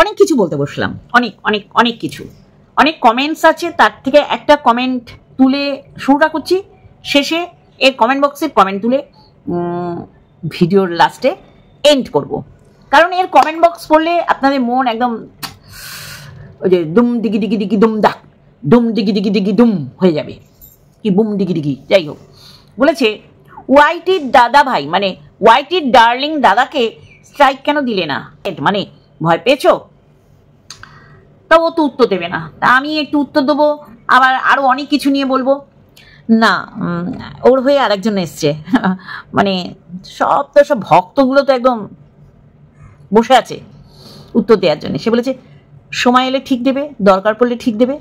অনেক কিছু বলতে বসলাম, অনেক অনেক অনেক কিছু, অনেক কমেন্টস আছে, তার থেকে একটা কমেন্ট তুলে শুরুটা করছি, শেষে এর কমেন্ট বক্সের কমেন্ট তুলে ভিডিওর লাস্টে এন্ড করব। কারণ এর কমেন্ট বক্স পড়লে আপনাদের মন একদম ওই যে দুম ডিগি ডিগি ডিগি দুম দাক, দুম ডিগি ডিগি ডিগি দুম হয়ে যাবে, কি বুম ডিগি ডিগি। যাই হোক, বলেছে ওয়াইটির দাদা ভাই, মানে ওয়াইটির ডার্লিং দাদাকে স্ট্রাইক কেন দিলে না, মানে ভয় পেয়েছো? তা ও তো উত্তর দেবে না, তা আমি একটু উত্তর দেবো, আবার আরো অনেক কিছু নিয়ে বলবো না। ওর হয়ে আরেকজন এসছে, মানে সব ভক্তগুলো তো একদম বসে আছে উত্তর দেওয়ার জন্য। সে বলেছে সময় এলে ঠিক দেবে, দরকার পড়লে ঠিক দেবে।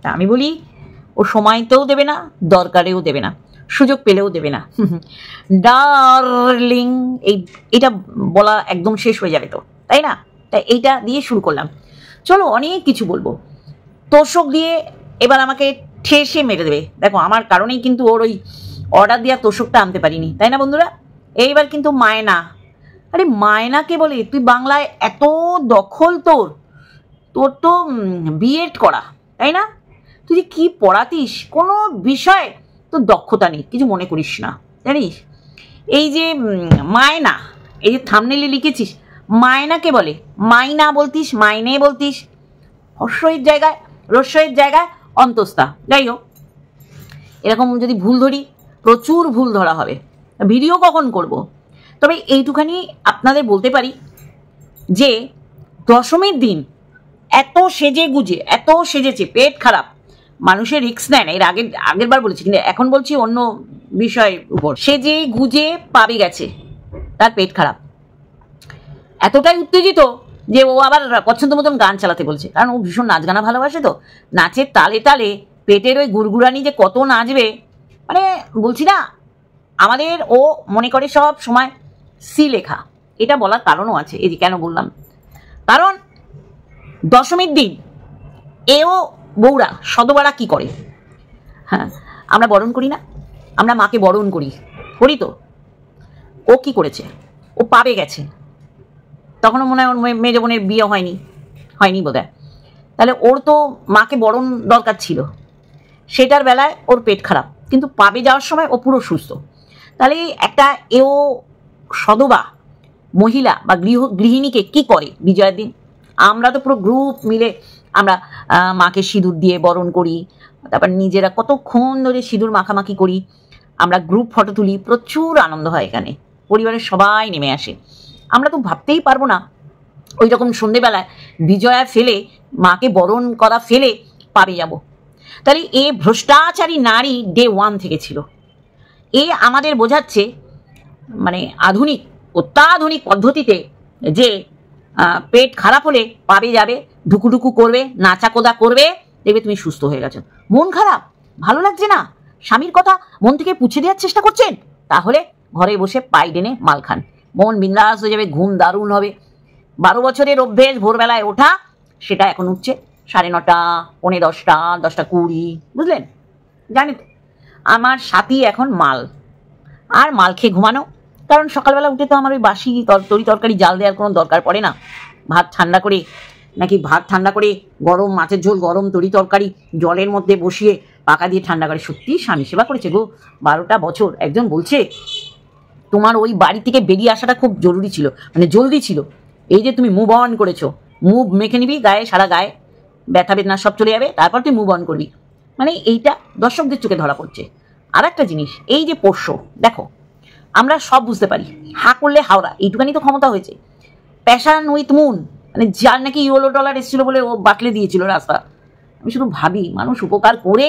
তা আমি বলি ও সময়তেও দেবে না, দরকারেও দেবে না, সুযোগ পেলেও দেবে না। ডার্লিং, এটা বলা একদম শেষ হয়ে যাবে তো, তাই না? তাই এইটা দিয়ে শুরু করলাম। চলো অনেক কিছু বলবো। তোষক দিয়ে এবার আমাকে ঠেসে মেরে দেবে। দেখো আমার কারণেই কিন্তু ওর ওই অর্ডার দেওয়া তোষকটা আনতে পারিনি, তাই না বন্ধুরা? এইবার কিন্তু মায়না, আরে মায়নাকে বলে তুই বাংলায় এত দখল, তোর তো বিএড করা, তাই না? তুই যে কি পড়াতিস, কোনো বিষয় তোর দক্ষতা নেই, কিছু মনে করিস না, জানিস? এই যে মায়না, এই যে থাম্বনেইলে লিখেছিস মায়নাকে বলে, মাইনা বলতিস, মাইনে বলতিস, হর্ষয়ের জায়গায় রস্যয়ের জায়গায় অন্তস্তা। যাই হোক, এরকম যদি ভুল ধরি, প্রচুর ভুল ধরা হবে। ভিডিও কখন করব? তবে এইটুখানি আপনাদের বলতে পারি যে দশমীর দিন এত সেজে গুজে, এত সেজেছে, পেট খারাপ, মানুষের রিস্ক নেয় না। এর আগের বার বলেছি, কিন্তু এখন বলছি অন্য বিষয়ের উপর। সেজে গুজে পাবে গেছে, তার পেট খারাপ, এতটাই উত্তেজিত যে ও আবার পছন্দ মতন গান চালাতে বলছে, কারণ ও ভীষণ নাচ গানা ভালোবাসে। তো নাচের তালে তালে পেটের ওই গুড়গুড়ানি যে কত নাচবে, মানে বলছি না, আমাদের ও মনে করে সব সময় সি লেখা। এটা বলার কারণও আছে, এই যে কেন বললাম, কারণ দশমীর দিন এও বউরা সদবারা কি করে, হ্যাঁ আমরা বরণ করি না, আমরা মাকে বরণ করি তো। ও কি করেছে, ও পাবে গেছে, তখনও মনে হয় ওর মেজ বোনের বিয়ে হয়নি বোধ হয়। তাহলে ওর তো মাকে বরণ দরকার ছিল, সেটার বেলায় ওর পেট খারাপ, কিন্তু পাবে যাওয়ার সময় ও পুরো সুস্থ। তাহলে একটা এও সদবা মহিলা বা গৃহিণীকে কি করে বিজয়ের দিন? আমরা তো পুরো গ্রুপ মিলে আমরা মাকে সিঁদুর দিয়ে বরণ করি, তারপর নিজেরা কতক্ষণ ধরে সিঁদুর মাখামাখি করি, আমরা গ্রুপ ফটো তুলি, প্রচুর আনন্দ হয় এখানে, পরিবারের সবাই নেমে আসে। আমরা তো ভাবতেই পারবো না ওই রকম সন্ধেবেলায় বিজয়া ফেলে, মাকে বরণ করা ফেলে পাবে যাব। তাহলে এ ভ্রষ্টাচারী নারী ডে 1 থেকে ছিল। এ আমাদের বোঝাচ্ছে মানে আধুনিক, অত্যাধুনিক পদ্ধতিতে যে পেট খারাপ হলে পাবে যাবে, ঢুকুঢুকু করবে, নাচাকোদা করবে, দেখবে তুমি সুস্থ হয়ে গেছো। মন খারাপ, ভালো লাগছে না, স্বামীর কথা মন থেকে পুছে দেওয়ার চেষ্টা করছেন, তাহলে ঘরে বসে পাই ডেনে মাল খান, মন বিন্দাস হয়ে যাবে, ঘুম দারুণ হবে। 12 বছরের অভ্যেস ভোরবেলায় ওঠা, সেটা এখন উঠছে 9:30, 10:45, 10:20, বুঝলেন? জানি তো আমার সাথী এখন মাল, আর মাল খেয়ে ঘুমানো। কারণ সকালবেলা উঠে তো আমার ওই বাসি তরি তরকারি জাল দেওয়ার কোনো দরকার পড়ে না। ভাত ঠান্ডা করে গরম মাছের ঝোল, গরম তরি তরকারি জলের মধ্যে বসিয়ে পাকা দিয়ে ঠান্ডা করে, সত্যি স্বামী সেবা করেছে গো। 12টা বছর। একজন বলছে তোমার ওই বাড়ি থেকে বেরিয়ে আসাটা খুব জরুরি ছিল, মানে জলদি ছিল। এই যে তুমি মুভ অন করেছো, মুভ মেখে নিবি গায়ে, সারা গায়ে ব্যথা বেদনা সব চলে যাবে, তারপর তুই মুভ অন করবি, মানে এইটা দর্শকদের চোখে ধরা পড়ছে। আর একটা জিনিস, এই যে পোষ্য, দেখো আমরা সব বুঝতে পারি, হা করলে হাওড়া, এইটুখানি তো ক্ষমতা হয়েছে। প্যাশন উইথ মুন, মানে যার নাকি $1 এসেছিল বলে ও বাটলে দিয়েছিল রাস্তা। আমি শুধু ভাবি মানুষ উপকার করে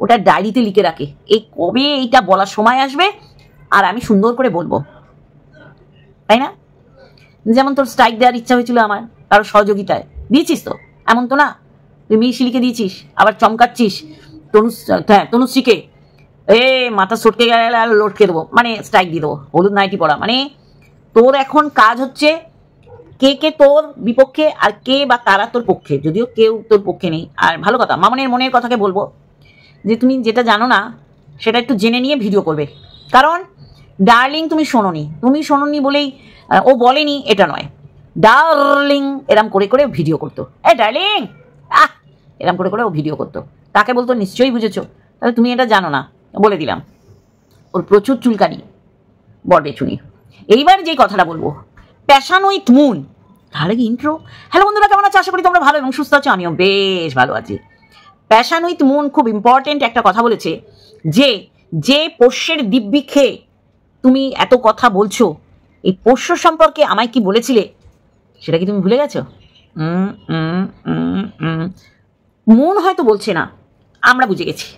ওটা ডায়েরিতে লিখে রাখে, এই কবে এইটা বলার সময় আসবে আর আমি সুন্দর করে বলবো, তাই না? যেমন তোর স্ট্রাইক দেওয়ার ইচ্ছা হয়েছিল আমার কারো সহযোগিতায়, দিয়েছিস তো? এমন তো না তুই মিশিলিকে দিয়েছিস, আবার চমকাচ্ছিস তনুশ্রীকে, মাথা সটকে গেলে আর লটকে দেবো, মানে স্ট্রাইক দিয়ে দেবো, হলুদ নাইটি পড়া। মানে তোর এখন কাজ হচ্ছে কে কে তোর বিপক্ষে আর কে বা কারা তোর পক্ষে, যদিও কেউ তোর পক্ষে নেই। আর ভালো কথা, মামনের মনের কথাকে বলবো যে তুমি যেটা জানো না সেটা একটু জেনে নিয়ে ভিডিও করবে। কারণ ডার্লিং তুমি শোনোনি বলেই ও বলেনি এটা নয়, ডার্লিং এরম করে করে ভিডিও করতো, ডার্লিং এরম করে করে ও ভিডিও করতো। তাকে বলতো নিশ্চয়ই বুঝেছো, তাহলে তুমি এটা জানো না, বলে দিলাম। ওর প্রচুর চুলকানি, বরবেচুনি। এইবার যে কথাটা বলবো, প্যাশন উইথ মুন, তাহলে কি ইন্ট্রো। হ্যালো বন্ধুরা, কেমন আছো? আশা করি তোমরা ভালো এবং সুস্থ আছো, আমিও বেশ ভালো আছি। প্যাশন উইথ মুন খুব ইম্পর্টেন্ট একটা কথা বলেছে, যে যে পোষ্যের দিব্যি খেয়ে তুমি এত কথা বলছো, এই পোষ্য সম্পর্কে আমায় কি বলেছিলে সেটা কি তুমি ভুলে গেছো? মুন হয়তো বলছে না, আমরা বুঝে গেছি।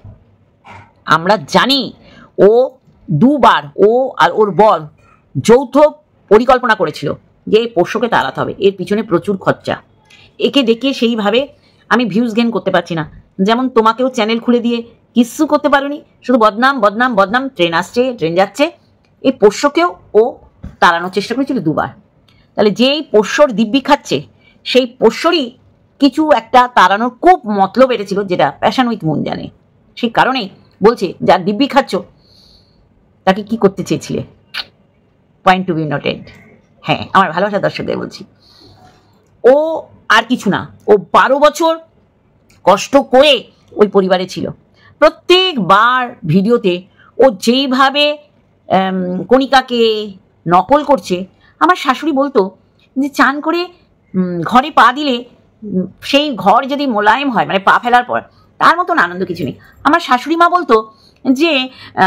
আমরা জানি ও দুবার ও আর ওর বর যৌথ পরিকল্পনা করেছিল যে এই পোষ্যকে তাড়াতে হবে, এর পিছনে প্রচুর খরচা। একে দেখে সেইভাবে আমি ভিউজ গেইন করতে পারছি না, যেমন তোমাকেও চ্যানেল খুলে দিয়ে কিচ্ছু করতে পারোনি, শুধু বদনাম বদনাম বদনাম, ট্রেন আসছে ট্রেন যাচ্ছে। এই পোষ্যকেও ও তাড়ানোর চেষ্টা করেছিল দুবার। তাহলে যেই পোষ্যর দিব্যি খাচ্ছে সেই পোষ্যরই কিছু একটা তাড়ানোর খুব মতলব এটেছিল, যেটা প্যাশন উইথ মুন জানে। সেই কারণেই বলছে যার দিব্যি খাচ্ছ তাকে কি করতে চেয়েছিলে। Point to be noted. হ্যাঁ, আমার ভালোবাসা দর্শকদের বলছি, ও আর কিছু না, ও 12 বছর কষ্ট করে ওই পরিবারে ছিল। প্রত্যেকবার ভিডিওতে ও যেইভাবে কণিকাকে নকল করছে, আমার শাশুড়ি বলতো যে চান করে ঘরে পা দিলে সেই ঘর যদি মোলায়েম হয়, মানে পা ফেলার পর, তার মতন আনন্দ কিছু নেই। আমার শাশুড়ি মা বলতো যে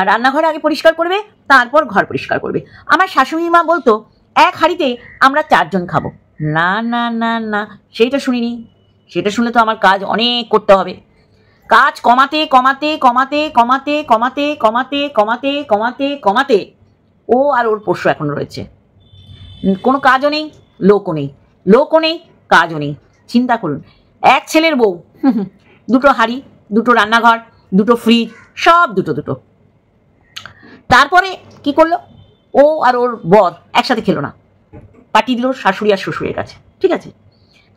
রান্নাঘর আগে পরিষ্কার করবে, তারপর ঘর পরিষ্কার করবে। আমার শাশুড়ি মা বলতো এক হাঁড়িতে আমরা 4 জন খাবো। না না না না, সেইটা শুনিনি। সেটা শুনলে তো আমার কাজ অনেক করতে হবে। কাজ কমাতে কমাতে কমাতে কমাতে কমাতে কমাতে কমাতে কমাতে কমাতে ও আর ওর পোষ্য এখন রয়েছে। কোনো কাজও নেই, লোকও নেই, লোকও নেই, কাজও নেই। চিন্তা করুন, এক ছেলের বউ, 2টো হাঁড়ি, 2টো রান্নাঘর, 2টো ফ্রিজ, সব দুটো দুটো। তারপরে কি করলো, ও আর ওর বর একসাথে খেলো না, পাঠিয়ে দিল শাশুড়ি আর শ্বশুরের কাছে। ঠিক আছে,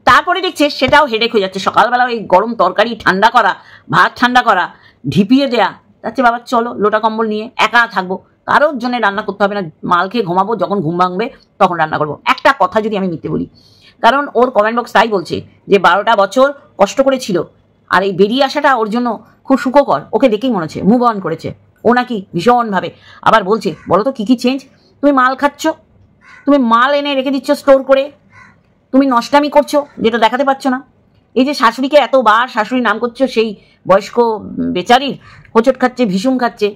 তারপরে দেখছে সেটাও হেডেক হয়ে যাচ্ছে। সকালবেলা ওই গরম তরকারি ঠান্ডা করা, ভাত ঠান্ডা করা, ঢিপিয়ে দেয়া। যাচ্ছে বাবা চলো লোটা কম্বল নিয়ে একা থাকবো, কারোর জন্য রান্না করতে হবে না, মাল খেয়ে ঘুমাবো, যখন ঘুম ভাঙবে তখন রান্না করবো। একটা কথা যদি আমি মিথ্যে বলি, কারণ ওর কমেন্ট বক্স তাই বলছে যে 12টা বছর কষ্ট করেছিল, আর এই বেরিয়ে আসাটা ওর জন্য খুব সুখকর। ওকে দেখেই মনে হচ্ছে মুভ অন করেছে ও নাকি ভীষণভাবে। আবার বলছে বলো তো কী কী চেঞ্জ, তুমি মাল খাচ্ছ, তুমি মাল এনে রেখে দিচ্ছ স্টোর করে, তুমি নষ্টামি করছো যেটা দেখাতে পারছো না। এই যে শাশুড়িকে এতবার শাশুড়ির নাম করছো, সেই বয়স্ক বেচারির হোঁচট খাচ্ছে, ভীষণ খাচ্ছে,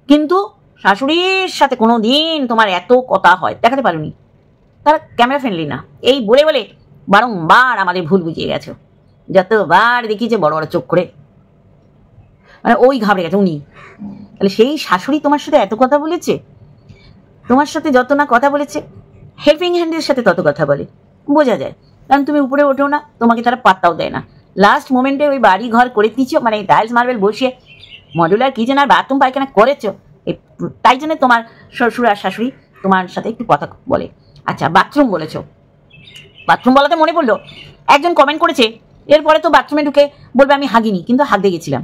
কিন্তু শাশুড়ির সাথে কোনো দিন তোমার এত কথা হয় দেখাতে পারোনি। তারা ক্যামেরা ফ্রেন্ডলি না, এই বলে বলে বারংবার আমাদের ভুল বুঝিয়ে গেছো। যতবার দেখিয়েছে বড় বড় চোখ করে, মানে ওই ঘাবড়ে গেছে উনি। তাহলে সেই শাশুড়ি তোমার সাথে এত কথা বলেছে, তোমার সাথে যত না কথা বলেছে, হেল্পিং হ্যান্ডের সাথে তত কথা বলে, বোঝা যায়। কারণ তুমি উপরে ওঠো না, তোমাকে তারা পাত্তাও দেয় না। লাস্ট মোমেন্টে ওই বাড়ি ঘর করে দিচ্ছ, মানে টাইলস মার্বেল বসিয়ে মডুলার কিচেন আর বাথরুম পায়খানা করেছো, তাই জন্য তোমার শ্বশুর আর শাশুড়ি তোমার সাথে একটু কথা বলে। আচ্ছা, বাথরুম বলেছো, বাথরুম বলাতে মনে পড়লো, একজন কমেন্ট করেছে এরপরে তো বাথরুমে ঢুকে বলবে আমি হাগিনি, কিন্তু হাগতে গেছিলাম।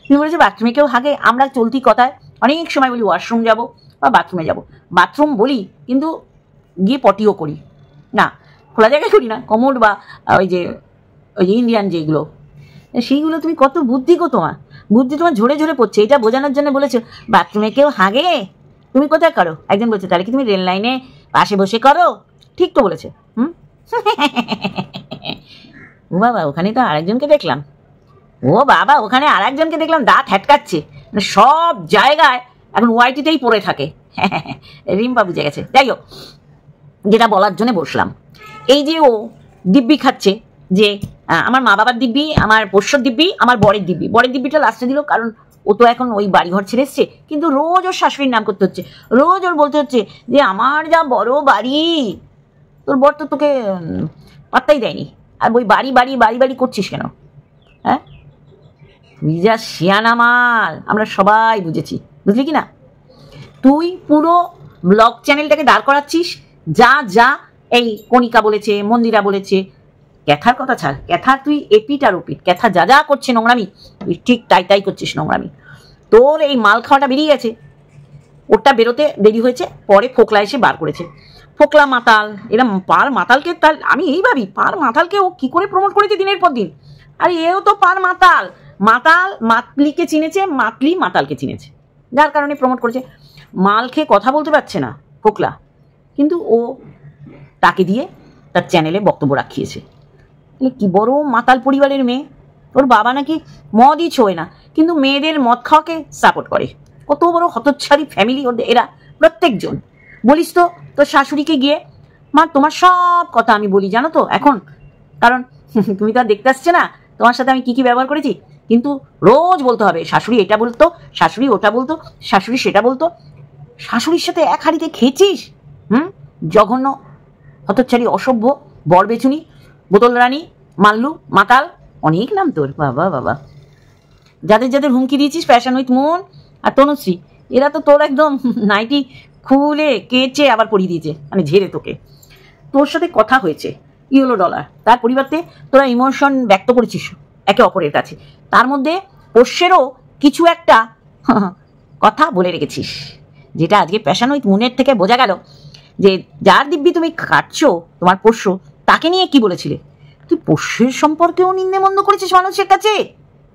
তুমি বলেছো বাথরুমে কেউ হাগে, আমরা চলতি কথায় অনেক সময় বলি ওয়াশরুম যাবো বা বাথরুমে যাবো। বাথরুম বলি কিন্তু গিয়ে পটিও করি না, খোলা জায়গায় করি না, কমোড বা ওই যে ইন্ডিয়ান যেগুলো, সেইগুলো। তুমি কত বুদ্ধি গো, তোমার বুদ্ধি তোমার ঝরে ঝরে পড়ছে। এটা বোঝানোর জন্য বলেছো বাথরুমে কেউ হাগে, তুমি কোথায় করো? একজন বলছে তাহলে কি তুমি রেল লাইনে পাশে বসে করো? ঠিক তো বলেছে। ও বাবা, ওখানে তো আরেকজনকে দেখলাম, ও বাবা ওখানে আরেকজনকে দেখলাম দাঁত হ্যাটকাচ্ছে, মানে সব জায়গায় এখন ওয়াইটিতেই পড়ে থাকে। রিম্পা বুঝে গেছে। যাই হোক, যেটা বলার জন্য বসলাম, এই যে ও দিব্যি খাচ্ছে, যে আমার মা বাবার দিব্যি, আমার পোষ্যর দিব্যি, আমার বরের দিব্যি। বরের দিব্যিটা লাস্টে দিল, কারণ ও তো এখন ওই বাড়িঘর ছেড়ে এসছে, কিন্তু রোজ ওর শাশুড়ির নাম করতে হচ্ছে, রোজ ওর বলতে হচ্ছে যে আমার যা বড় বাড়ি, তোর বর তো তোকে পাত্তাই দেয়নি, আর ওই বাড়ি বাড়ি বাড়ি বাড়ি করছিস কেন? হ্যাঁ, তুই যা শিয়ানা মাল আমরা সবাই বুঝেছি, বুঝলি কি না? তুই পুরো ব্লগ চ্যানেলটাকে দাঁড় করাচ্ছিস, যা যা এই কণিকা বলেছে, মন্দিরা বলেছে, ক্যাথার কথা ছাড়। ক্যাথার তুই এপিট আর ওপিট, ক্যাথা যা যা করছে নোংরামি, তুই ঠিক তাই তাই করছিস নোংরামি। তোর এই মাল খাওয়াটা বেরিয়ে গেছে, ওটা বেরোতে দেরি হয়েছে, পরে ফোকলা এসে বার করেছে। ফোকলা মাতাল, এরা পার মাতালকে, তার আমি এই ভাবি পার মাতালকে ও কি করে প্রমোট করেছে দিনের পর দিন। আরে এও তো পার মাতাল, মাতাল মাতলিকে চিনেছে, মাতলি মাতালকে চিনেছে, যার কারণে প্রমোট করেছে। মাল খেয়ে কথা বলতে পারছে না ফোকলা, কিন্তু ও তাকে দিয়ে তার চ্যানেলে বক্তব্য রাখিয়েছে। কি বড় মাতাল পরিবারের মেয়ে, ওর বাবা নাকি মদই ছোঁয় না, কিন্তু মেয়েদের মদ খাওয়াকে সাপোর্ট করে। কত বড় হতচ্ছাড়ি ফ্যামিলি ওদের এরা প্রত্যেকজন। বলিস তো তোর শাশুড়িকে গিয়ে, মা তোমার সব কথা আমি বলি জানো তো এখন, কারণ তুমি তো আর দেখতে আসছে না তোমার সাথে আমি কি কি ব্যবহার করেছি, কিন্তু রোজ বলতে হবে শাশুড়ি এটা বলতো, শাশুড়ি ওটা বলতো, শাশুড়ি সেটা বলতো। শাশুড়ির সাথে এক হাঁড়িতে খেয়েছিস? জঘন্য হতচ্ছাড়ি অসভ্য বরবেচুনি বোতল রানী মাল্লু মাতাল, অনেক নাম তোর। বাবা বাবা, যাদের যাদের হুমকি দিয়েছিস ফ্যাশন উইথ মুন আর তনুশ্রী, এরা তো তোর একদম নাইটি খুলে কেচে আবার পরিয়ে দিয়েছে, মানে ঝেড়ে তোকে। তোর সাথে কথা হয়েছে ইয়েলো ডলার, তার পরিবর্তে তোরা ইমোশন ব্যক্ত করেছিস একে অপরের কাছে, তার মধ্যে পোষ্যেরও কিছু একটা কথা বলে রেখেছিস, যেটা আজকে প্যাশন উইথ মুনের থেকে বোঝা গেল যে যার দিব্যি তুমি কাটছো তোমার পোষ্য, তাকে নিয়ে কি বলেছিলে? তুই পোষ্যের সম্পর্কেও নিন্দে মন্দ করেছিস মানুষের কাছে।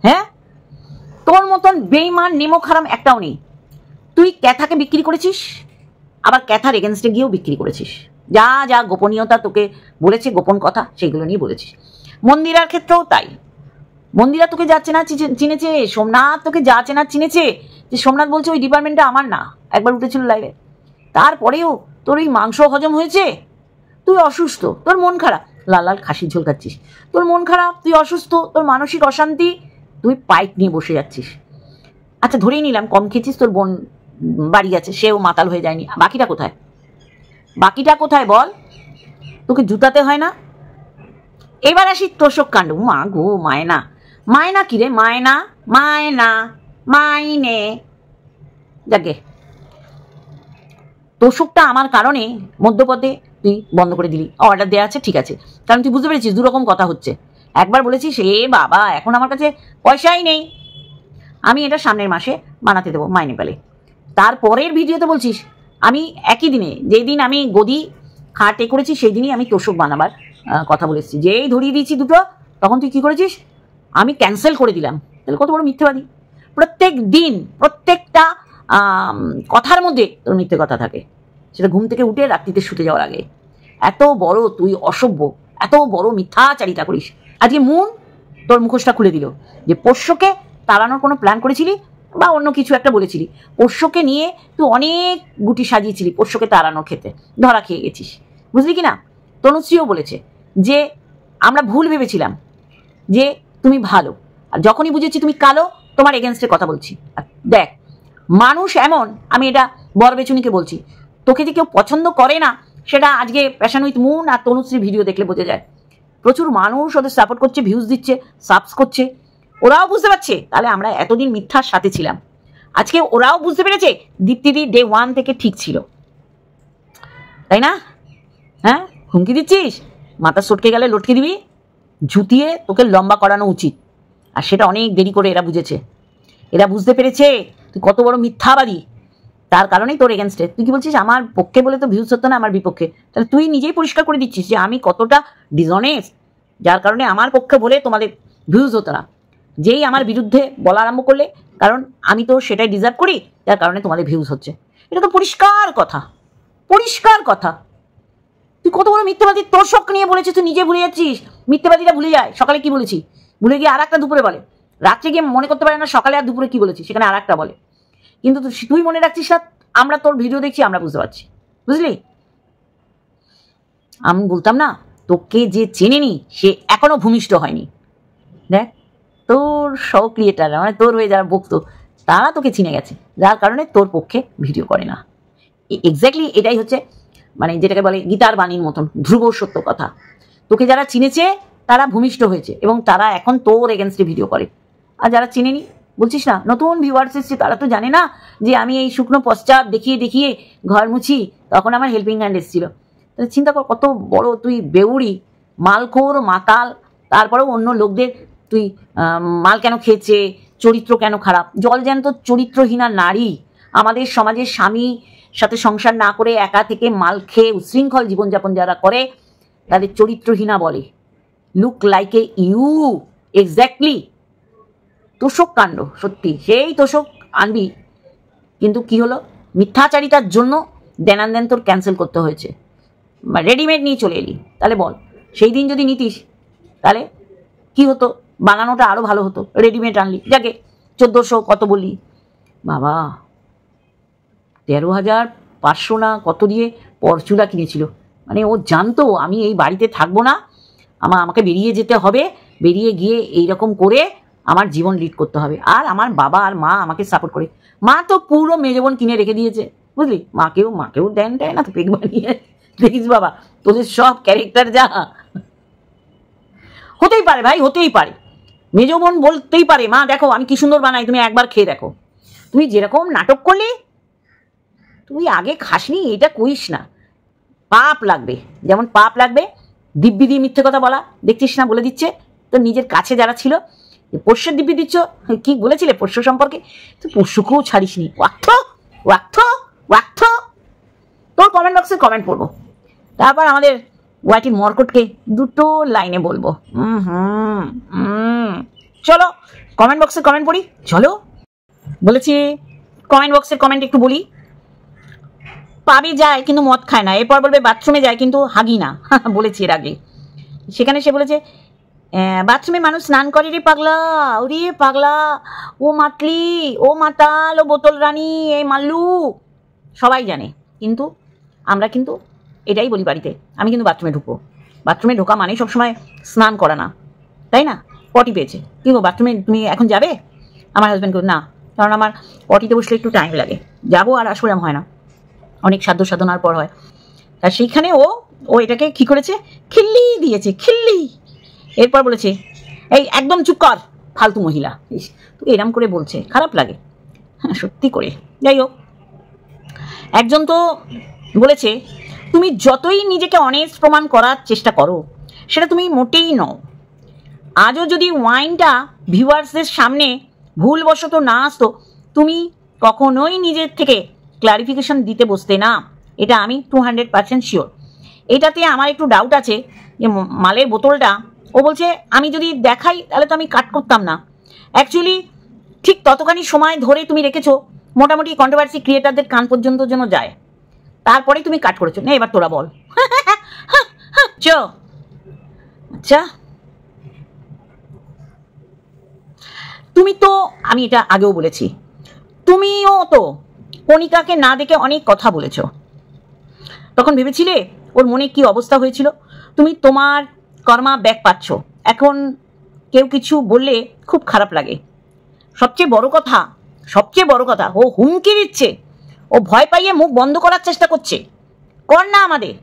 হ্যাঁ, তোর মতন বেইমান নিমক হারাম একটাও নেই। তুই ক্যাথাকে বিক্রি করেছিস, আবার ক্যাথার এগেনস্টে গিয়েও বিক্রি করেছিস। যা যা গোপনীয়তা তোকে বলেছে, গোপন কথা, সেগুলো নিয়ে বলেছিস। মন্দিরার ক্ষেত্রেও তাই। মন্দিরা তোকে যা চেনা চিনেছে, সোমনাথ তোকে যা চেনা চিনেছে, যে সোমনাথ বলছে ওই ডিপার্টমেন্টটা আমার না, একবার উঠেছিল লাইভে, তারপরেও তোর এই মাংস হজম হয়েছে। তুই অসুস্থ, তোর মন খারাপ, লাল লাল খাসির ঝোল খাচ্ছিস, তোর মন খারাপ, তুই অসুস্থ, তোর মানসিক অশান্তি, তুই পাইপ নিয়ে বসে যাচ্ছিস। আচ্ছা ধরেই নিলাম কম খেয়েছিস, তোর বোন বাড়ি আছে, সেও মাতাল হয়ে যায়নি, বাকিটা কোথায়? বাকিটা কোথায় বল? তোকে জুতাতে হয় না? এবার আসি তোষক কাণ্ড। মা গো মায়না, মায়না কি রে? মায়না মায়না মাইনে, যাকে তোষকটা আমার কারণে মধ্যপথে তুই বন্ধ করে দিলি। অর্ডার দেওয়া আছে ঠিক আছে, কারণ তুই বুঝতে পেরেছিস দুরকম কথা হচ্ছে। একবার বলেছিস এ বাবা এখন আমার কাছে পয়সাই নেই, আমি এটা সামনের মাসে বানাতে দেবো মাইনে পেলে। তারপরের ভিডিওতে বলছিস আমি একই দিনে, যেই দিন আমি গদি খাটে করেছি সেই দিনই আমি তোষক বানাবার কথা বলেছি। যেই ধরিয়ে দিয়েছি দুটো, তখন তুই কি করেছিস? আমি ক্যান্সেল করে দিলাম। তাহলে কত বড় মিথ্যেবাদী! প্রত্যেক দিন প্রত্যেকটা কথার মধ্যে তোর মিথ্যে কথা থাকে, সেটা ঘুম থেকে উঠে রাত্রিতে শুতে যাওয়ার আগে। এত বড় তুই অসভ্য, এত বড় মিথ্যাচারিতা করিস। আজকে মুন তোর মুখোশটা খুলে দিল যে পোষ্যকে তাড়ানোর কোনো প্ল্যান করেছিলি বা অন্য কিছু একটা বলেছিলি। পোষ্যকে নিয়ে তুই অনেক গুটি সাজিয়েছিলি পোষ্যকে তাড়ানোর ক্ষেত্রে, ধরা খেয়ে গেছিস, বুঝলি কি না? তনুশ্রীও বলেছে যে আমরা ভুল ভেবেছিলাম যে তুমি ভালো, আর যখনই বুঝেছি তুমি কালো, তোমার এগেনস্টে কথা বলছি। দেখ মানুষ এমন, আমি এটা বরবেচুনিকে বলছি, তোকে যে কেউ পছন্দ করে না সেটা আজকে প্যাশন উইথ মুন আর তনুশ্রী ভিডিও দেখলে বোঝা যায়। প্রচুর মানুষ ওদের সাপোর্ট করছে, ভিউজ দিচ্ছে, সাবস করছে, ওরাও বুঝতে পারছে তাহলে আমরা এতদিন মিথ্যার সাথে ছিলাম। আজকে ওরাও বুঝতে পেরেছে দীপ্তিদি ডে 1 থেকে ঠিক ছিল, তাই না? হ্যাঁ, হুমকি দিচ্ছিস, মাথা সটকে গেলে লটকে দিবি, ঝুটিয়ে তোকে লম্বা করানো উচিত। আর সেটা অনেক দেরি করে এরা বুঝেছে, এরা বুঝতে পেরেছে তুই কত বড় মিথ্যাবাদী। তার কারণেই তোর এগেনস্টে তুই কি বলছিস আমার পক্ষে বলে তো ভিউজ হতো না, আমার বিপক্ষে। তাহলে তুই নিজেই পরিষ্কার করে দিচ্ছিস যে আমি কতটা ডিসঅনেস্ট, যার কারণে আমার পক্ষে বলে তোমাদের ভিউজ হতো না। যেই আমার বিরুদ্ধে বলা আরম্ভ করলে, কারণ আমি তো সেটাই ডিজার্ভ করি, যার কারণে তোমাদের ভিউজ হচ্ছে। এটা তো পরিষ্কার কথা, পরিষ্কার কথা। তুই কত বড় মিথ্যাবাদী, তোর শখ নিয়ে বলেছিস, তুই নিজে ভুলে যাচ্ছিস। মিথ্যাবাদীরা ভুলে যায় সকালে কি বলেছি, ভুলে গিয়ে আর একটা দুপুরে বলে, রাত্রে গিয়ে মনে করতে পারে না সকালে আর দুপুরে কি বলেছি, সেখানে আর একটা বলে। কিন্তু তুই মনে রাখছিস না, আমরা তোর ভিডিও দেখছি, আমরা বুঝতে পারছি, বুঝলি? আমি বলতাম না তোকে যে চেনেনি সে এখনো ভূমিষ্ঠ হয়নি। দেখ তোর সহ ক্রিয়েটার, মানে তোর হয়ে যারা বকতো তারা তোকে চিনে গেছে, যার কারণে তোর পক্ষে ভিডিও করে না। এক্স্যাক্টলি এটাই হচ্ছে মানে যেটাকে বলে গীতার বাণীর মতন ধ্রুব সত্য কথা। তোকে যারা চিনেছে তারা ভূমিষ্ঠ হয়েছে এবং তারা এখন তোর এগেনস্টে ভিডিও করে। আর যারা চিনেনি, বলছিস না নতুন ভিউয়ার্স এসছে, তারা তো জানে না যে আমি এই শুকনো পশ্চাৎ দেখিয়ে দেখিয়ে ঘর মুছি, তখন আমার হেল্পিং হ্যান্ড এসেছিল। তাহলে চিন্তা কর কত বড় তুই বেউড়ি, মালখোর, মাতাল, তারপরেও অন্য লোকদের তুই মাল কেন খেয়েছে, চরিত্র কেন খারাপ, জলজ্যান্ত চরিত্রহীনা নারী। আমাদের সমাজের স্বামী সাথে সংসার না করে একা থেকে মাল খেয়ে উশৃঙ্খল জীবনযাপন যারা করে তাদের চরিত্রহীনা বলে। Look like a you, exactly. তোষক কাণ্ড, সত্যি সেই তোষক আনবি, কিন্তু কি হলো, মিথ্যাচারিতার জন্য দেনান তোর ক্যান্সেল করতে হয়েছে, রেডিমেড নিয়ে চলে এলি। তাহলে বল, সেই দিন যদি নিতিস তাহলে কি হতো, বানানোটা আরো ভালো হতো। রেডিমেড আনলি, যাকে 1400 কত বললি বাবা, 13,500 না কত দিয়ে পরচুলা কিনেছিল। মানে ও জানতো আমি এই বাড়িতে থাকবো না, আমাকে বেরিয়ে যেতে হবে, বেরিয়ে গিয়ে এইরকম করে আমার জীবন লিড করতে হবে। আর আমার বাবা আর মা আমাকে সাপোর্ট করে। মা তো পুরো মেজবোন কিনে রেখে দিয়েছে, বুঝলি। মাকেও দেয় না তো পেক বানিয়ে। দেখিস বাবা, তোদের সব ক্যারেক্টার যা। হতেই পারে ভাই, হতেই পারে। মেজবোন বলতেই পারে, মা দেখো আমি কি সুন্দর বানাই, তুমি একবার খেয়ে দেখো। তুমি যেরকম নাটক করলি, তুই আগে খাসনি, এটা কইস না, পাপ লাগবে। যেমন পাপ লাগবে দিব্যি দিয়ে মিথ্যে কথা বলা, দেখছিস না বলে দিচ্ছে। তো নিজের কাছে যারা ছিল, পোষ্যের দিব্যি দিচ্ছ, কি বলেছিলে পোষ্য সম্পর্কে, তুই পোষ্যকেও ছাড়িসনি। ওয়াক্থ। তোর কমেন্ট বক্সে কমেন্ট পড়বো, তারপর আমাদের ওয়াইটির মর্কটকে দুটো লাইনে বলবো। চলো কমেন্ট বক্সে কমেন্ট পড়ি, চলো। বলেছি কমেন্ট বক্সের কমেন্ট একটু বলি। পাবে যায় কিন্তু মদ খায় না, এরপর বলবে বাথরুমে যায় কিন্তু হাগি না। বলেছি এর আগে, সেখানে সে বলেছে বাথরুমে মানুষ স্নান করে রে পাগলা, ওরে পাগলা, ও মাতলি, ও মাতাল, ও বোতল রানী, এ মাল্লু, সবাই জানে। কিন্তু আমরা কিন্তু এটাই বলি বাড়িতে, আমি কিন্তু বাথরুমে ঢুকবো। বাথরুমে ঢোকা মানে সবসময় স্নান করা না, তাই না? পটি পেয়েছে, কি গো বাথরুমে তুমি এখন যাবে? আমার হাজব্যান্ড না, কারণ আমার পটিতে বসলে একটু টাইম লাগে, যাবো আর আসবো এরম হয় না, অনেক সাধ্য সাধনার পর হয়। আর সেইখানে ও এটাকে কি করেছে, খিল্লি দিয়েছে, খিল্লি। এরপর বলেছে এই একদম চুপ কর ফালতু মহিলা। তো এরম করে বলছে, খারাপ লাগে সত্যি করে। যাই হোক, একজন তো বলেছে তুমি যতই নিজেকে অনেস্ট প্রমাণ করার চেষ্টা করো, সেটা তুমি মোটেই নও। আজও যদি ওয়াইনটা ভিউয়ার্সদের সামনে ভুলবশত না আসতো, তুমি কখনোই নিজের থেকে ক্লারিফিকেশন দিতে বসতে না, এটা আমি 200% শিওর। এটাতে আমার একটু ডাউট আছে যে মালের বোতলটা ও বলছে আমি যদি দেখাই তাহলে তো আমি কাট করতাম না। অ্যাকচুয়ালি ঠিক ততখানি সময় ধরে তুমি রেখেছো, মোটামুটি কন্ট্রোভার্সি ক্রিয়েটারদের কান পর্যন্ত যেন যায়, তারপরেই তুমি কাট করেছো। না এবার তোরা বল। আচ্ছা, তুমি তো, আমি এটা আগেও বলেছি, তুমিও তো কণিকাকে না দেখে অনেক কথা বলেছো। তখন ভেবেছিলে ওর মনে কি অবস্থা হয়েছিল? তুমি তোমার কর্মা ব্যাক পাচ্ছ, এখন কেউ কিছু বললে খুব খারাপ লাগে। সবচেয়ে বড় কথা ও হুমকি দিচ্ছে, ও ভয় পাইয়ে মুখ বন্ধ করার চেষ্টা করছে। কর না আমাদের,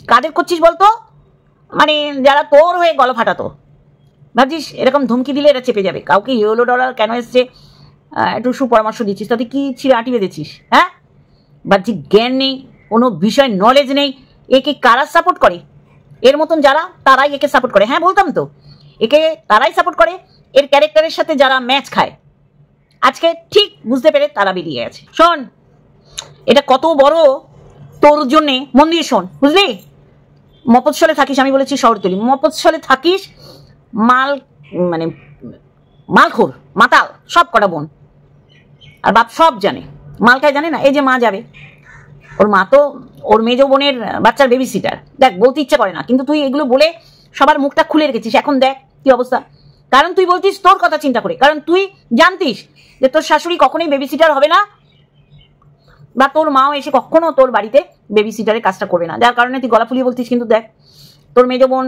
কাদের করছিস বলতো? মানে যারা তোর হয়ে গলা ফাটাতো। ভাবছিস এরকম ধমকি দিলে এরা চেপে যাবে? কাউকে ইয়েলো ডলার কেন এসছে একটু সুপরামর্শ দিচ্ছিস, তাতে কি ছিঁড়ে আঁটি বেঁধেছিস? হ্যাঁ, বাহ্যিক জ্ঞান নেই, কোনো বিষয় নলেজ নেই। একে কারা সাপোর্ট করে? এর মতন যারা, তারাই একে সাপোর্ট করে। হ্যাঁ বলতাম তো, একে তারাই সাপোর্ট করে, এর ক্যারেক্টারের সাথে যারা ম্যাচ খায়। আজকে ঠিক বুঝতে পেরে তারা বেরিয়ে গেছে। শোন, এটা কত বড় তোর জন্যে, মন দিয়ে শোন, বুঝলি? মফস্বলে থাকিস, আমি বলেছি শহরতলি, মফস্বলে থাকিস, মানে মালখোর, মাতাল সব কটা বোন আর বাপ সব জানে। মাল খায় জানে না? এই যে মা যাবে, ওর মা তো ওর মেজ বোনের বাচ্চার বেবি সিটার। দেখ, বলতে ইচ্ছা করে না, কিন্তু তুই এগুলো বলে সবার মুখটা খুলে রেখেছিস। এখন দেখ কি অবস্থা, কারণ তুই বলতিস তোর কথা চিন্তা করে, কারণ তুই জানতিস যে তোর শাশুড়ি কখনোই বেবি সিটার হবে না, বা তোর মাও এসে কখনো তোর বাড়িতে বেবি সিটারের কাজটা করবে না, যার কারণে তুই গলা ফুলিয়ে বলতিস। কিন্তু দেখ, তোর মেজ বোন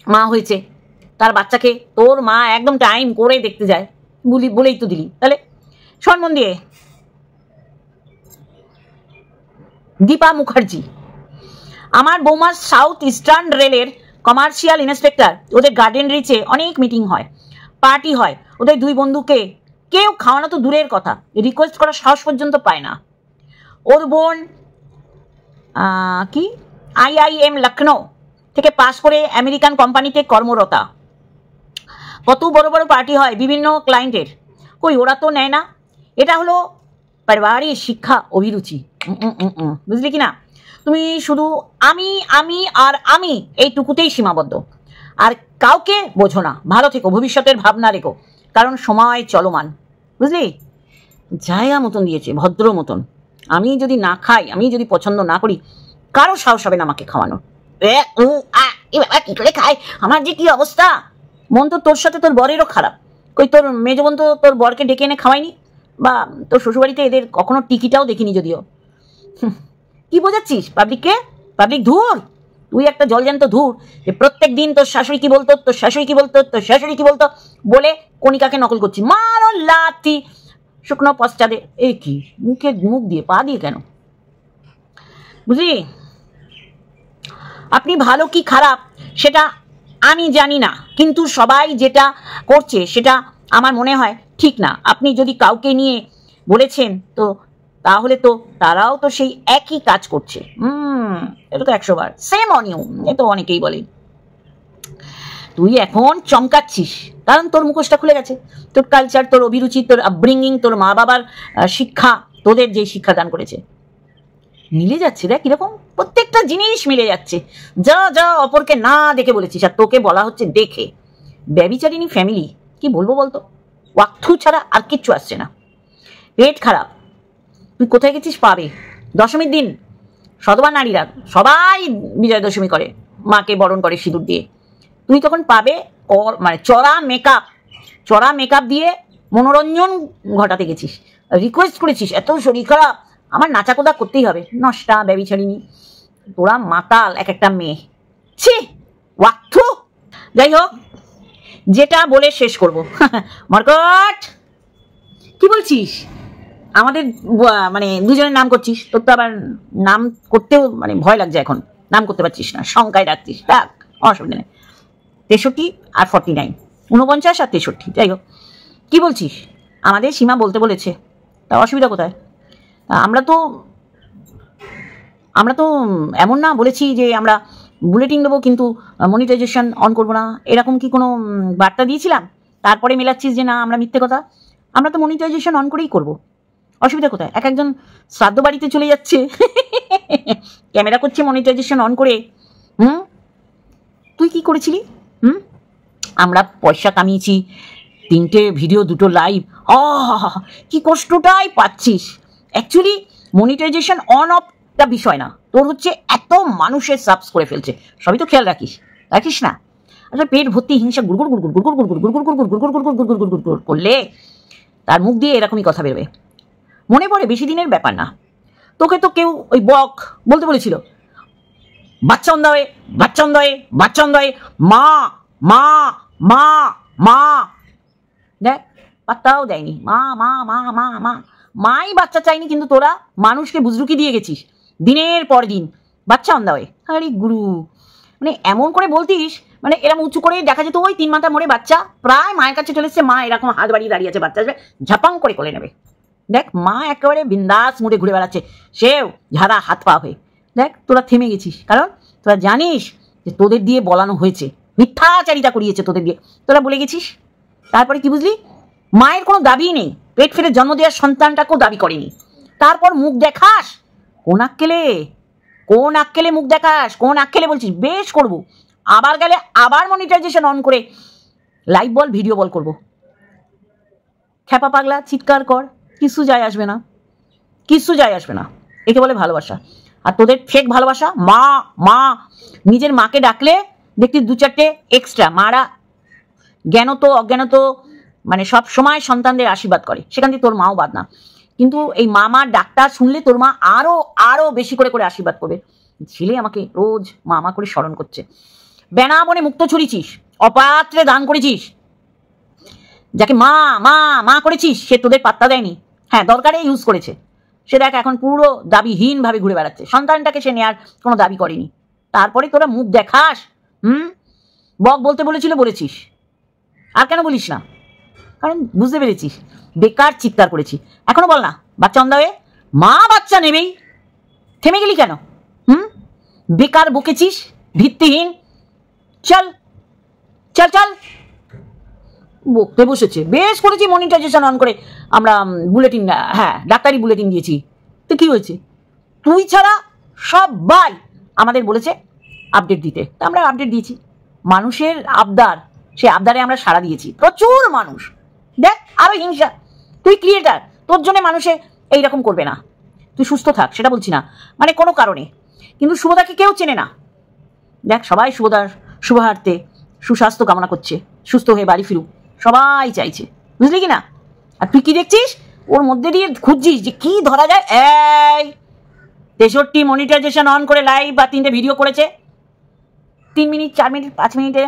মা হয়েছে, তার বাচ্চাকে তোর মা একদম টাইম করে দেখতে যায়, বলেই তো দিলি। তাহলে শোন মন দিয়ে, দীপা মুখার্জি, আমার বৌমা সাউথ ইস্টার্ন রেলের কমার্শিয়াল ইন্সপেক্টর। ওদের গার্ডেন রিচে অনেক মিটিং হয়, পার্টি হয়, ওদের দুই বন্ধুকে কেউ খাওয়ানো তো দূরের কথা, রিকোয়েস্ট করার সাহস পর্যন্ত পায় না। ওর বোন কি IIM লখনৌ থেকে পাশ করে আমেরিকান কোম্পানিতে কর্মরতা। কত বড় বড় পার্টি হয় বিভিন্ন ক্লায়েন্টের, কই ওরা তো নেয় না। এটা হলো পারিবারিক শিক্ষা অভিরুচি, বুঝলি কি না? তুমি শুধু আমি আমি আর আমি এইটুকুতেই সীমাবদ্ধ, আর কাউকে বোঝো না। ভালো থেকো, ভবিষ্যতের ভাবনা রেখো, কারণ সময় চলমান, বুঝলি? জায়গা মতন দিয়েছে, ভদ্র মতন। আমি যদি না খাই, আমি যদি পছন্দ না করি, কারো সাহস হবে না আমাকে খাওয়ানো। কি করে খায়, আমার যে কি অবস্থা। মন তো তোর সাথে তোর বরেরও খারাপ। কই তোর মেজ বোন তো তোর বরকে ডেকে এনে খাওয়াইনি, বা তোর শ্বশুরবাড়িতে এদের কখনো টিকিটাও দেখিনি যদিও। কি বোঝাচ্ছিস পাবলিককে? পাবলিক ধুর, তুই একটা জলজ্যান্ত ধুর, যে প্রত্যেক দিন তোর শাশুড়ি কি বলতো, তোর শাশুড়ি কি বলতো, তোর শাশুড়ি কি বলতো বলে কণিকাকে নকল করছি। মারো লাথি শুকনো পশ্চাদে। এ কি মুখে মুখ দিয়ে পা দিয়ে কেন, বুঝলি? আপনি ভালো কি খারাপ সেটা আমি জানি না, কিন্তু সবাই যেটা করছে সেটা আমার মনে হয় ঠিক না। আপনি যদি কাউকে নিয়ে বলেছেন তো তাহলে তো তারাও তো সেই একই কাজ করছে। এটা তো 100 বার সেম অন ইউ, এ তো অনেকেই বলে। তুই এখন চমকাচ্ছিস কারণ তোর মুখোশটা খুলে গেছে। তোর কালচার, তোর অভিরুচি, তোর আপব্রিঙ্গিং, তোর মা বাবার শিক্ষা, তোদের যে শিক্ষা দান করেছে মিলে যাচ্ছে। দেখ কিরকম প্রত্যেকটা জিনিস মিলে যাচ্ছে। যা যা অপরকে না দেখে বলেছিস, আর তোকে বলা হচ্ছে দেখে। ব্যভিচারিণী ফ্যামিলি, কি বলবো বলতো? ওয়াক্থু ছাড়া আর কিচ্ছু আসছে না। পেট খারাপ, তুই কোথায় গেছিস পাবে? দশমীর দিন সধবা নারীরা সবাই বিজয়া দশমী করে, মাকে বরণ করে সিঁদুর দিয়ে। তুই তখন পাবে মানে চড়া মেকআপ দিয়ে মনোরঞ্জন ঘটাতে গেছিস, রিকোয়েস্ট করেছিস, এত শরীর খারাপ, আমার নাচাকোদা করতেই হবে। নষ্টা ব্যভিচারিণী, তোরা মাতাল এক একটা মেয়ে। ছি ওয়াক্থু। যাই হোক, যেটা বলে শেষ করবো মরকট, কি বলছিস? আমাদের মানে দুজনের নাম করছিস, তোর তো আবার নাম করতেও মানে ভয় লাগছে এখন। নাম করতে পারছিস না, শঙ্কায় ডাকছিস, ডাক, অসুবিধা নেই। 63 আর 49, 49 আর 63। যাই হোক, কি বলছিস? আমাদের সীমা বলতে বলেছে, তা অসুবিধা কোথায়? আমরা তো এমন না বলেছি যে আমরা বুলেটিন দেবো কিন্তু মনিটাইজেশন অন করবো না, এরকম কি কোনো বার্তা দিয়েছিলাম? তারপরে মেলাচ্ছিস যে না আমরা মিথ্যে কথা। আমরা তো মনিটাইজেশন অন করেই করবো, অসুবিধা কোথায়? এক একজন শ্রাদ্ধ বাড়িতে চলে যাচ্ছে ক্যামেরা করছে মনিটাইজেশন অন করে। তুই কি করেছিলি? আমরা পয়সা কামিয়েছি, 3টে ভিডিও, 2টো লাইভ। কি কষ্টটাই পাচ্ছিস। অ্যাকচুয়ালি মনিটাইজেশন অন অফটা বিষয় না, তোর হচ্ছে এত মানুষের সাবস করে ফেলছে, সবই তো খেয়াল রাখিস না? আসলে পেট ভর্তি হিংসা গুড়গুড় গুড়গুড় গুড়গুড় গুড়গুড় গুড়গুড় গুড়গুড় গুড়গুড় গুড়গুড় গুড়গুড় গুড়গুড় গুড়গুড় করলে তার মুখ দিয়ে এরকমই কথা বেরোবে। মনে পড়ে, বেশি দিনের ব্যাপার না। তোকে তো কেউ ওই বক বলতে বলেছিল, বাচ্চা অন্ধয়ে বাচ্চা অন্ধয়ে বাচ্চা অন্ধয়ে, মা মা মা মা। দেখ পাত্তাও দেয়নি, মা মা মা মা মা। মাই বাচ্চা চাইনি, কিন্তু তোরা মানুষকে বুজরুকি দিয়ে গেছিস দিনের পর দিন। বাচ্চা অন্ধয়ে, আরে গুরু, মানে এমন করে বলতিস, মানে এরকম উঁচু করে দেখা যেত ওই 3 মাথা মোড়ে বাচ্চা প্রায় মায়ের কাছে চলে এসছে, মা এরকম হাত বাড়িয়ে দাঁড়িয়ে আছে, বাচ্চা আসবে ঝাপাং করে কোলে নেবে। দেখ মা একেবারে বিন্দাস মুড়ে ঘুরে বেড়াচ্ছে, সেও ঝাড়া হাত পা হয়ে। দেখ তোরা থেমে গেছিস, কারণ তোরা জানিস যে তোদের দিয়ে বলানো হয়েছে, মিথ্যাচারিতা করিয়েছে তোদের দিয়ে, তোরা বলে গেছিস। তারপরে কি বুঝলি? মায়ের কোনো দাবি নেই, পেট ফেলে জন্ম দেওয়ার সন্তানটাকেও দাবি করেনি। তারপর মুখ দেখাস কোন আক্কেলে মুখ দেখাস, কোন আক্কেলে বলছিস? বেশ করবো, আবার গেলে আবার মনিটাইজেশন অন করে লাইভ বল, ভিডিও বল করবো। খ্যাপা পাগলা চিৎকার কর, কিছু যায় আসবে না। একে বলে ভালোবাসা। আর তোদের ফেক ভালোবাসা, মা মা, নিজের মাকে ডাকলে দেখতে 2-4টে এক্সট্রা মারা জ্ঞানত অজ্ঞানত মানে সব সময় সন্তানদের আশীর্বাদ করে, সেখান থেকে তোর মাও বাদ না। কিন্তু এই মামার ডাক্তার শুনলে তোর মা আরো আরো বেশি করে করে আশীর্বাদ করবে। ছেলে আমাকে রোজ মামা করে স্মরণ করছে। বেনা বনে মুক্ত ছড়িয়েছিস, অপাত্রে দান করেছিস, যাকে মা মা মা করেছিস সে তোদের পাত্তা দেয়নি। হ্যাঁ, দরকারে ইউজ করেছে, সে দেখ এখন পুরো দাবিহীন ভাবে ঘুরে বেড়াচ্ছে, সন্তানটাকে সে নেয়ার কোনো দাবি করেনি। তারপরে তোরা মুখ দেখাস। বক বলতে বলেছিস, আর কেন বলিস না? কারণ বুঝতে পেরেছিস বেকার চিৎকার করেছি। এখনো বল না, বাচ্চা অন্ধ হয়ে মা বাচ্চা নেবেই, থেমে গেলি কেন? বেকার বকেছিস, ভিত্তিহীন। চল চল চল, বকতে বসেছে। বেশ করেছি মনিটাইজেশন অন করে আমরা বুলেটিন, হ্যাঁ ডাক্তারি বুলেটিন দিয়েছি। তো কি হয়েছে? তুই ছাড়া সবাই আমাদের বলেছে আপডেট দিতে, তা আমরা আপডেট দিয়েছি। মানুষের আবদার, সে আবদারে আমরা সাড়া দিয়েছি। প্রচুর মানুষ, দেখ আরো হিংসা। তুই ক্রিয়েটার, তোর জন্য মানুষে এইরকম করবে না। তুই সুস্থ থাক, সেটা বলছি না, মানে কোনো কারণে। কিন্তু শুভদাকে কেউ চেনে না। দেখ সবাই শুভদার শুভার্থে সুস্বাস্থ্য কামনা করছে, সুস্থ হয়ে বাড়ি ফিরুক, সবাই চাইছে, বুঝলি কি না? আর তুই কি দেখছিস? ওর মধ্যে দিয়ে খুঁজছিস যে কি ধরা যায়। এই 63 মনিটাইজেশন অন করে লাইভ বা 3টে ভিডিও করেছে, 3 মিনিট 4 মিনিট 5 মিনিটে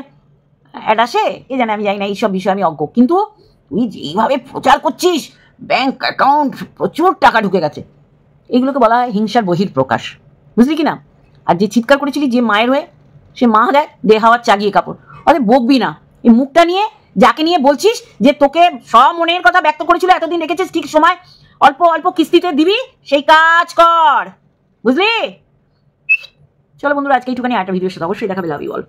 অ্যাড আসে, এ জানে আমি জানি না, এইসব বিষয়ে আমি অজ্ঞ। কিন্তু তুই যেইভাবে প্রচার করছিস, ব্যাংক অ্যাকাউন্ট প্রচুর টাকা ঢুকে গেছে, এগুলোকে বলা হয় হিংসার বহিঃপ্রকাশ, বুঝলি কি না? আর যে চিৎকার করেছিলি যে মায়ের হয়ে, সে মা দেখ দে হাওয়ার চাগিয়ে কাপড়। আরে বকবি না, এই মুখটা নিয়ে যাকে নিয়ে বলছিস যে তোকে সব মনের কথা ব্যক্ত করেছিল, এতদিন রেখেছিস, ঠিক সময় অল্প অল্প কিস্তিতে দিবি, সেই কাজ কর, বুঝলি? চলো বন্ধুরা, আজকে একটুখানি একটা ভিডিওর সাথে অবশ্যই দেখাবে। Love you all.